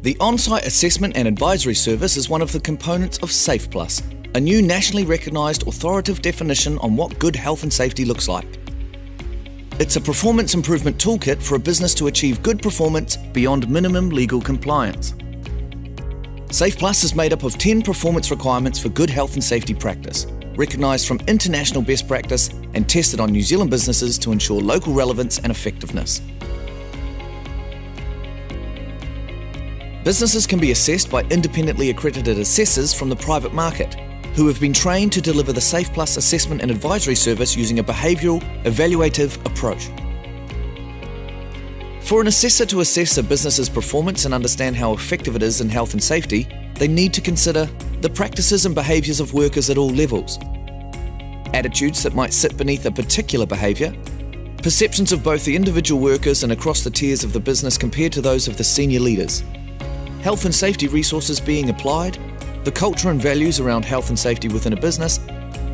The On-Site Assessment and Advisory Service is one of the components of SafePlus, a new nationally recognised authoritative definition on what good health and safety looks like. It's a performance improvement toolkit for a business to achieve good performance beyond minimum legal compliance. SafePlus is made up of 10 performance requirements for good health and safety practice, recognised from international best practice and tested on New Zealand businesses to ensure local relevance and effectiveness. Businesses can be assessed by independently accredited assessors from the private market, who have been trained to deliver the SafePlus Assessment and Advisory Service using a behavioural, evaluative approach. For an assessor to assess a business's performance and understand how effective it is in health and safety, they need to consider the practices and behaviours of workers at all levels, attitudes that might sit beneath a particular behaviour, perceptions of both the individual workers and across the tiers of the business compared to those of the senior leaders, health and safety resources being applied, the culture and values around health and safety within a business,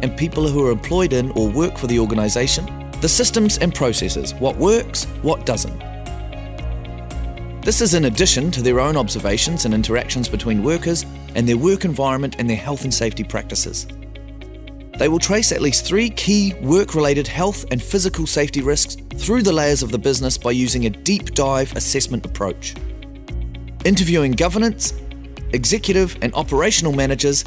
and people who are employed in or work for the organisation, the systems and processes, what works, what doesn't. This is in addition to their own observations and interactions between workers and their work environment and their health and safety practices. They will trace at least 3 key work-related health and physical safety risks through the layers of the business by using a deep dive assessment approach. Interviewing governance, executive and operational managers,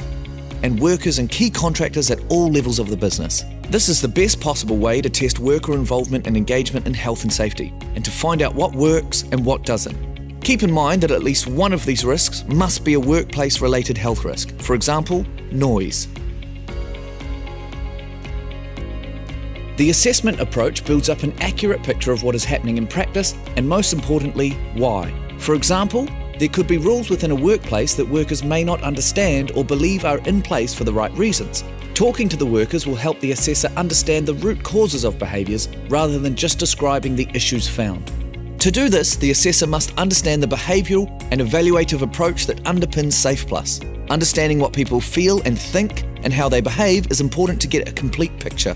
and workers and key contractors at all levels of the business. This is the best possible way to test worker involvement and engagement in health and safety, and to find out what works and what doesn't. Keep in mind that at least one of these risks must be a workplace-related health risk, for example, noise. The assessment approach builds up an accurate picture of what is happening in practice, and most importantly, why. For example, there could be rules within a workplace that workers may not understand or believe are in place for the right reasons. Talking to the workers will help the assessor understand the root causes of behaviours rather than just describing the issues found. To do this, the assessor must understand the behavioural and evaluative approach that underpins SafePlus. Understanding what people feel and think and how they behave is important to get a complete picture.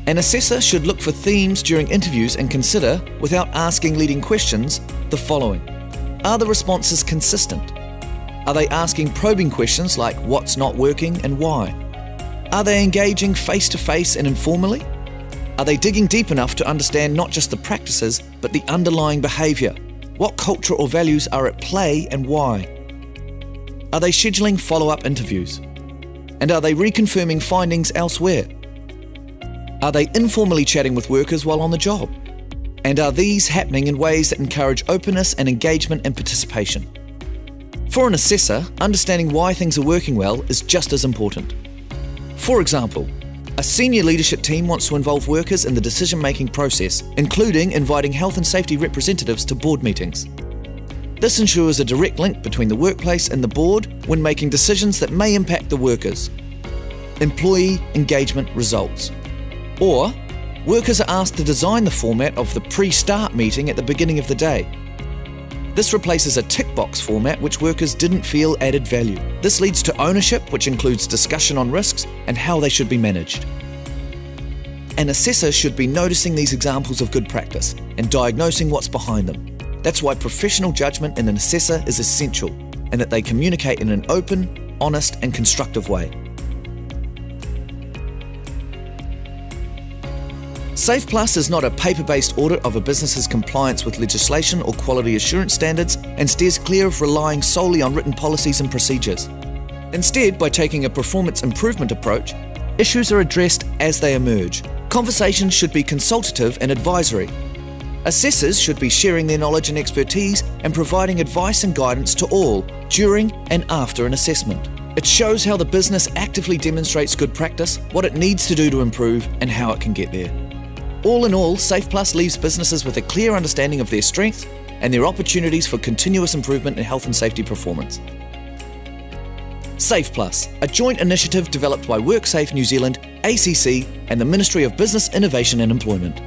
An assessor should look for themes during interviews and consider, without asking leading questions, the following. Are the responses consistent? Are they asking probing questions like what's not working and why? Are they engaging face-to-face and informally? Are they digging deep enough to understand not just the practices, but the underlying behaviour? What culture or values are at play and why? Are they scheduling follow-up interviews? And are they reconfirming findings elsewhere? Are they informally chatting with workers while on the job? And are these happening in ways that encourage openness and engagement and participation? For an assessor, understanding why things are working well is just as important. For example, a senior leadership team wants to involve workers in the decision-making process, including inviting health and safety representatives to board meetings. This ensures a direct link between the workplace and the board when making decisions that may impact the workers. Employee engagement results. Or, workers are asked to design the format of the pre-start meeting at the beginning of the day. This replaces a tick box format which workers didn't feel added value. This leads to ownership, which includes discussion on risks and how they should be managed. An assessor should be noticing these examples of good practice and diagnosing what's behind them. That's why professional judgment in an assessor is essential, and that they communicate in an open, honest and constructive way. SafePlus is not a paper-based audit of a business's compliance with legislation or quality assurance standards and steers clear of relying solely on written policies and procedures. Instead, by taking a performance improvement approach, issues are addressed as they emerge. Conversations should be consultative and advisory. Assessors should be sharing their knowledge and expertise and providing advice and guidance to all during and after an assessment. It shows how the business actively demonstrates good practice, what it needs to do to improve, and how it can get there. All in all, SafePlus leaves businesses with a clear understanding of their strengths and their opportunities for continuous improvement in health and safety performance. SafePlus, a joint initiative developed by WorkSafe New Zealand, ACC and the Ministry of Business, Innovation and Employment.